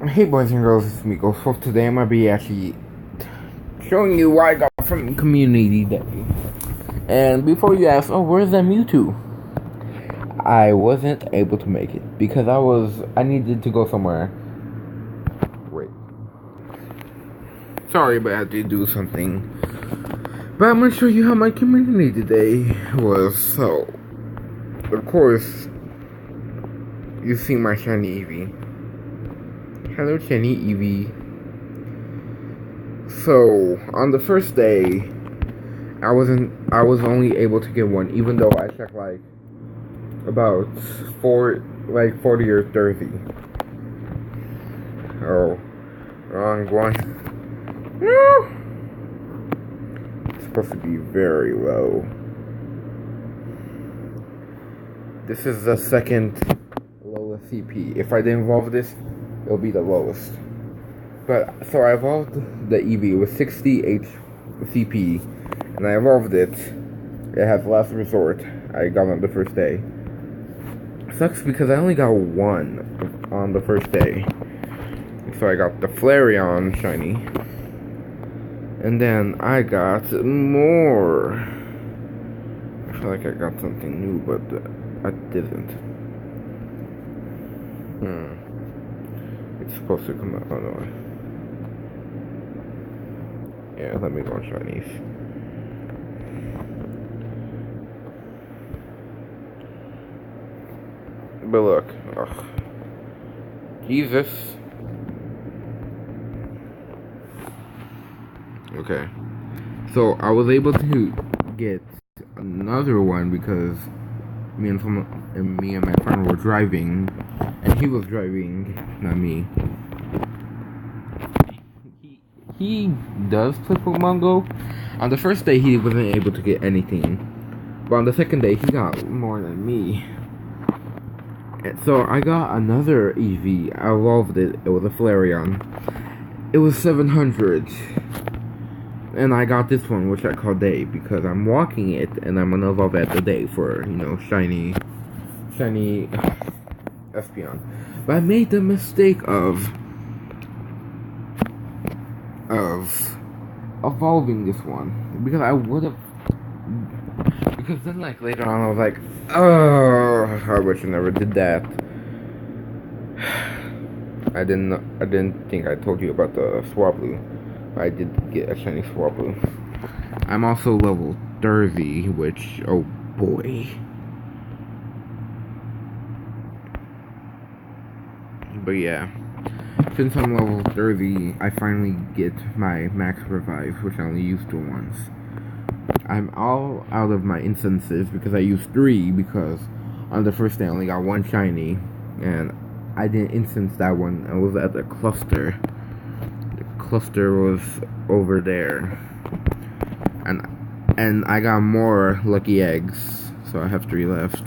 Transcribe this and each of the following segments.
Hey boys and girls, it's Miko. So today I'm gonna be actually showing you what I got from Community Day. And before you ask, oh, where's that Mewtwo? I wasn't able to make it because I needed to go somewhere. Wait. Sorry, but I had to do something. But I'm gonna show you how my Community Day was. So, of course, you see my shiny Eevee. Hello, shiny Eevee. So, on the first day, I was only able to get one, even though I checked like about 40 or 30. Oh, wrong one. No, it's supposed to be very low. This is the second lowest CP. If I didn't evolve this, it'll be the lowest. But so I evolved the Eevee with 60 CP, and I evolved it. It has Last Resort. I got it on the first day. Sucks because I only got one on the first day. So I got the Flareon shiny, and then I got more. I feel like I got something new, but I didn't. It's supposed to come out. Oh no. Yeah, let me go on shinies. But look, ugh. Jesus. Okay. So I was able to get another one because me and my friend were driving, and he was driving, not me. He does play Pokemon Go. On the first day, he wasn't able to get anything, but on the second day, he got more than me. And so I got another Eevee. I evolved it. It was a Flareon. It was 700, and I got this one, which I call Day, because I'm walking it, and I'm gonna evolve at the Day for shiny Espeon. But I made the mistake of evolving this one, because I would have, because then like later on I was like, oh, I wish I never did that. I didn't think I told you about the Swablu. I did get a shiny Swablu. I'm also level 30, which, oh boy. But yeah, since I'm level 30, I finally get my max revive, which I only used to once. I'm all out of my instances because I used 3, because on the first day I only got one shiny, and I didn't instance that one. I was at the cluster. The cluster was over there, and I got more lucky eggs, so I have 3 left.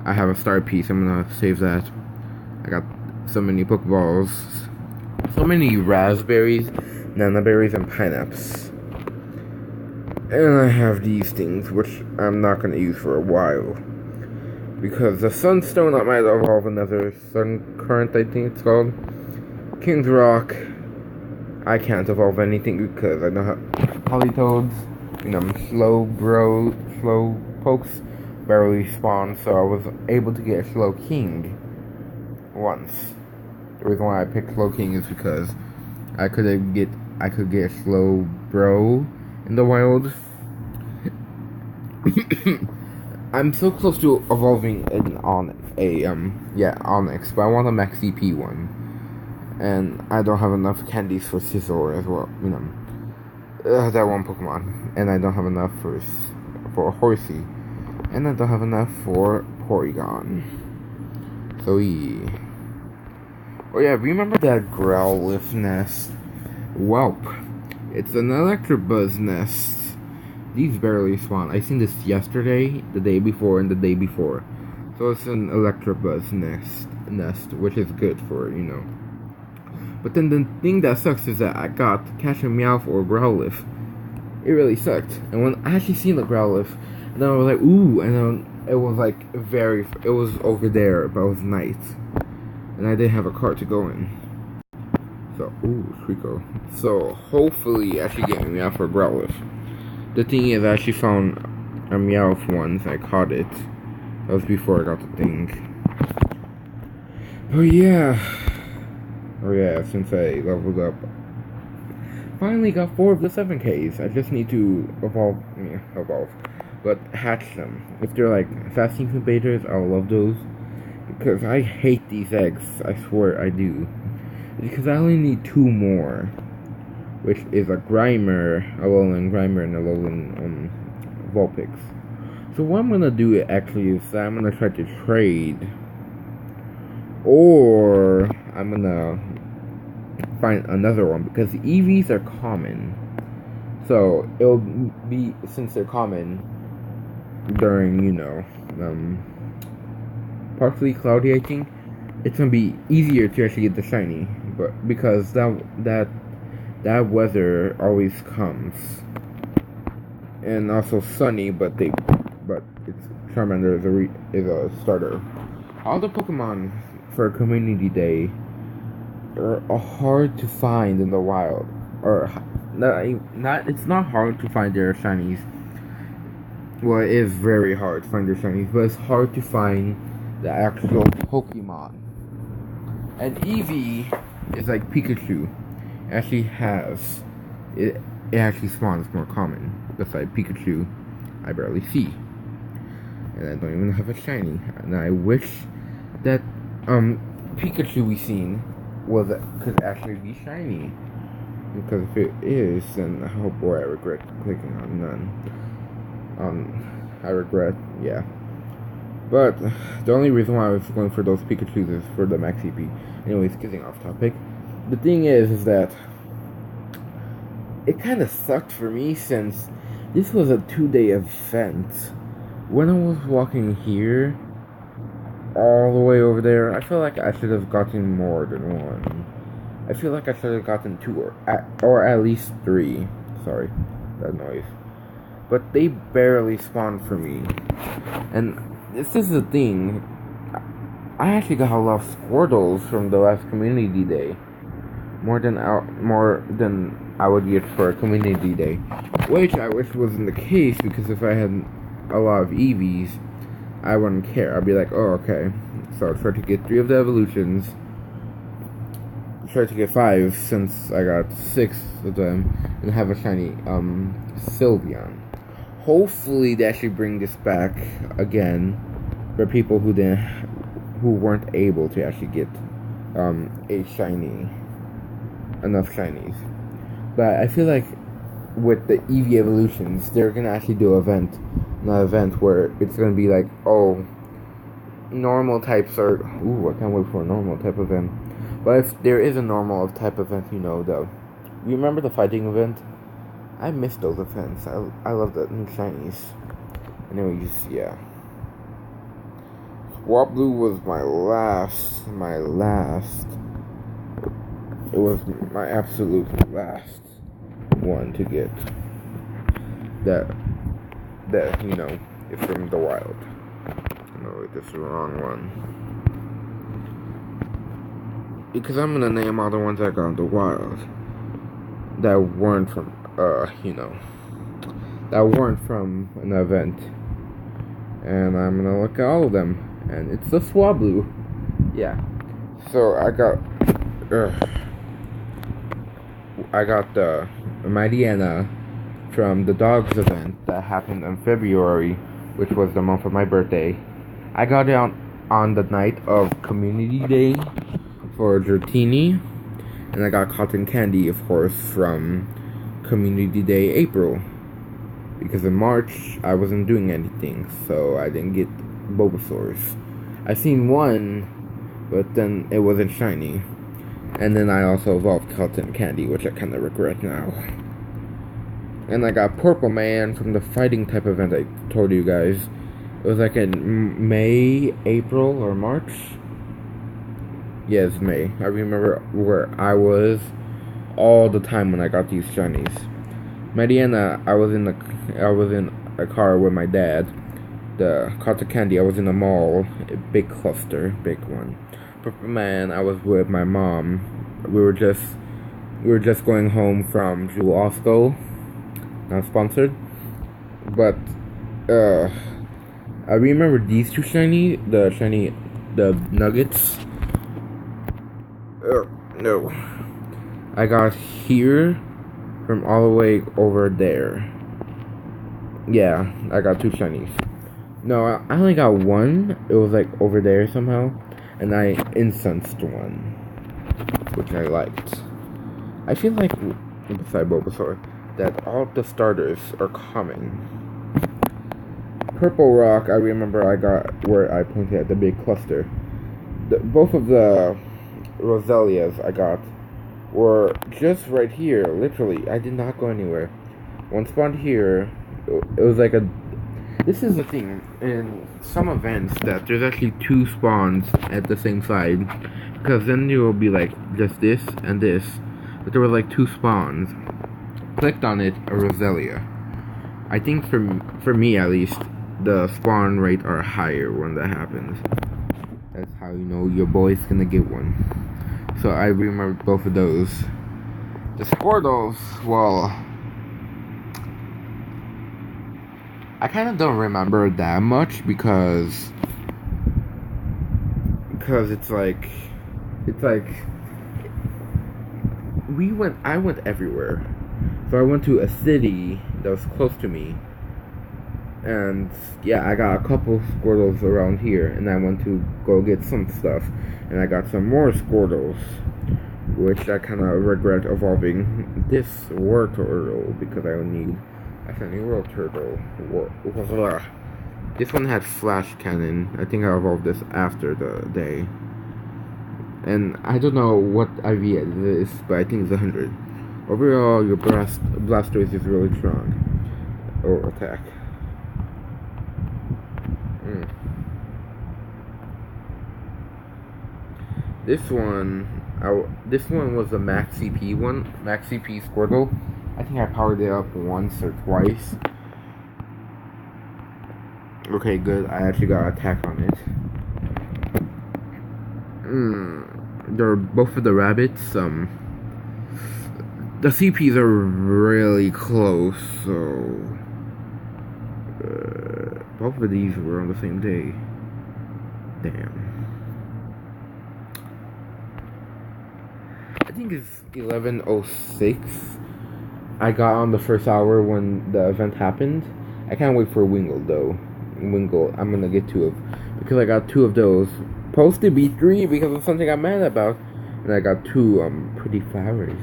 I have a star piece. I'm gonna save that. I got so many Pokeballs, so many raspberries, nanaberries, and pineapples. And I have these things, which I'm not going to use for a while, because the Sunstone, I might evolve another Sun Current, I think it's called. King's Rock, I can't evolve anything because I don't have Polytoads, slow pokes barely spawn, so I was able to get a Slow King once. The reason why I picked Slow King is because I could get a Slow Bro in the wild. I'm so close to evolving Onyx, but I want a Max CP one, and I don't have enough candies for Scizor as well. That one Pokemon, and I don't have enough for Horsey, and I don't have enough for Porygon. So yeah. Oh yeah, remember that Growlithe nest? Welp. It's an Electabuzz nest. These barely spawn. I seen this yesterday, the day before, and the day before. So it's an Electabuzz nest, which is good for, But then the thing that sucks is that I got Catch a Meowth or Growlithe. It really sucked. And when I actually seen the Growlithe, and then I was like, ooh, and then it was like it was over there, but it was night. And I didn't have a car to go in. So, ooh, Trico. So, hopefully, I should get a Meowth for Growlithe. The thing is, I actually found a Meowth once. I caught it. That was before I got the thing. Oh yeah. Oh yeah, since I leveled up. Finally got 4 of the 7Ks. I just need to evolve. But hatch them. If they're like fast incubators, I'll love those. Because I hate these eggs. I swear I do. Because I only need 2 more. Which is a Grimer, a Alolan Grimer, and a Alolan Vulpix. So what I'm gonna do actually is I'm gonna try to trade. Or I'm gonna find another one, because the EVs are common. So it'll be, since they're common during, partially cloudy, I think it's gonna be easier to actually get the shiny, but because that weather always comes, and also sunny, but it's Charmander is a starter. All the Pokemon for Community Day are hard to find in the wild, or it's not hard to find their shinies. Well, it is very hard to find their shinies, but it's hard to find the actual Pokemon. And Eevee is like Pikachu. It actually spawns more common. Besides Pikachu, I barely see. And I don't even have a shiny. And I wish that Pikachu we seen could actually be shiny. Because if it is, then oh boy, I regret clicking on none. I regret, yeah. But the only reason why I was going for those Pikachus is for the max CP. Anyways, getting off topic. The thing is that it kind of sucked for me, since this was a 2-day event. When I was walking here all the way over there, I feel like I should have gotten more than one. I feel like I should have gotten 2 or at least 3. Sorry, that noise. But they barely spawned for me. And this is the thing. I actually got a lot of Squirtles from the last Community Day. More than I would get for a Community Day. Which I wish wasn't the case, because if I had a lot of Eevees, I wouldn't care. I'd be like, oh, okay. So I'll try to get 3 of the evolutions. Try to get 5, since I got 6 of them, and have a shiny Sylveon. Hopefully they actually bring this back again for people who weren't able to actually get enough shinies. But I feel like with the Eevee evolutions, they're gonna actually do an event where it's gonna be like, oh, normal types are. Ooh, I can't wait for a normal type event. But if there is a normal type event, though, you remember the fighting event? I miss those events. I love the new shinies. Anyways, yeah. Swablu was my last. It was my absolute last one to get. That is from the wild. No, this is the wrong one. Because I'm gonna name all the ones I got in the wild that weren't from that weren't from an event. And I'm gonna look at all of them, and it's the Swablu. Yeah. So I got the Mightyena from the dogs event that happened in February, which was the month of my birthday. I got it on the night of Community Day for Dratini, and I got cotton candy, of course, from Community Day April, because in March I wasn't doing anything, so I didn't get Bulbasaurs. I seen one, but then it wasn't shiny, and then I also evolved cotton candy, which I kind of regret now. And I got Purple Man from the fighting type event I told you guys. It was like in May, April, or March. Yes, May. I remember where I was all the time when I got these shinies. Mightyena, I was in a car with my dad. The cotton candy, I was in a mall, a big cluster, big one. Purple Man, I was with my mom. We were just We were just going home from Jewel Osco, not sponsored, but I remember these two the nuggets. No, I got here from all the way over there. Yeah, I got two shinies. No, I only got one. It was like over there somehow, and I incensed one, which I liked. I feel like, beside Bulbasaur, that all the starters are coming. Purple Rock, I remember I got where I pointed at the big cluster. Both of the Roselias I got were just right here, literally. I did not go anywhere. One spawned here. It was like a... This is the thing, in some events, that there's actually two spawns at the same side. Because then there will be like, just this and this. But there were like two spawns. Clicked on it, a Roselia. I think for me at least, the spawn rate are higher when that happens. That's how you know your boy's gonna get one. So I remember both of those. The Squirtles, well, I kind of don't remember that much because it's like I went everywhere. So I went to a city that was close to me, and yeah, I got a couple Squirtles around here, and I went to go get some stuff, and I got some more Squirtles, which I kind of regret evolving this Wartortle because I need a shiny Wartortle. This one had Flash Cannon. I think I evolved this after the day. And I don't know what IV it is, but I think it's 100. Overall, your Blastoise is really strong. Or attack. This one was a Max CP one, Max CP Squirtle. I think I powered it up once or twice. Okay, good. I actually got attack on it. They're both of the rabbits. The CPs are really close, so both of these were on the same day. Damn. I think it's 11:06. I got on the first hour when the event happened. I can't wait for Wingull though. Wingull, I'm gonna get two of, because I got two of those. Supposed to be three because of something I'm mad about, and I got two pretty flowers,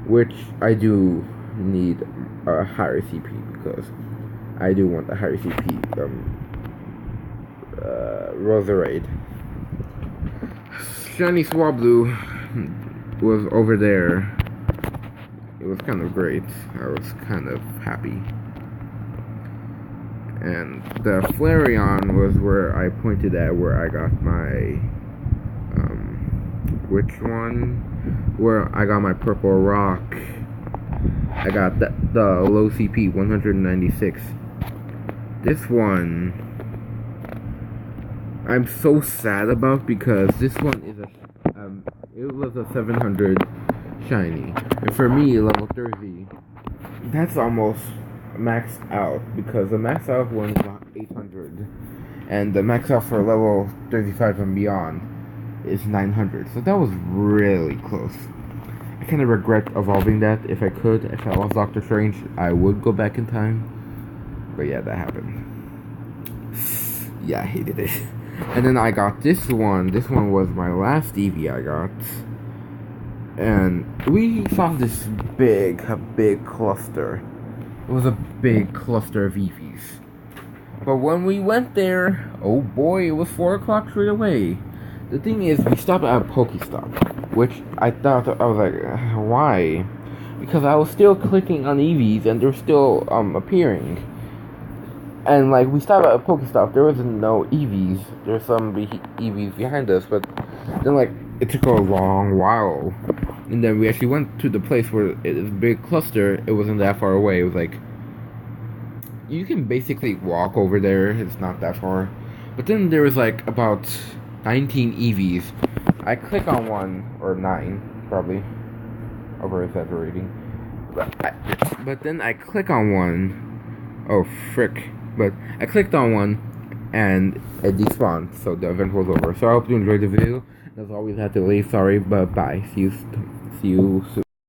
which I do need a higher CP because I do want a higher CP Roserade. Shiny Swablu was over there. It was kind of great. I was kind of happy. And the Flareon was where I pointed at where I got my which one? Where I got my Purple Rock. I got the low CP 196. This one I'm so sad about because this one is it was a 700 shiny, and for me level 30, that's almost maxed out because the max out one is 800, and the max out for level 35 and beyond is 900. So that was really close. I kind of regret evolving that. If I could, if I was Doctor Strange, I would go back in time. But yeah, that happened. Yeah, I hated it. And then I got this one. This one was my last Eevee I got. And we saw this big cluster. It was a big cluster of Eevees. But when we went there, oh boy, it was 4 o'clock straight away. The thing is, we stopped at a Pokestop, which I thought, I was like, why? Because I was still clicking on Eevees and they're still appearing. And like, we stopped at a Pokestop, there wasn't no Eevees. There's some Eevees behind us, but then like, it took a long while. And then we actually went to the place where it is a big cluster. It wasn't that far away. It was like, you can basically walk over there. It's not that far. But then there was like about 19 Eevees. I click on one, or 9, probably. over exaggerating. But then I click on one. Oh frick! But I clicked on one, and it despawned. So the event was over. So I hope you enjoyed the video. As always, I have to leave. Sorry, but bye. See you soon.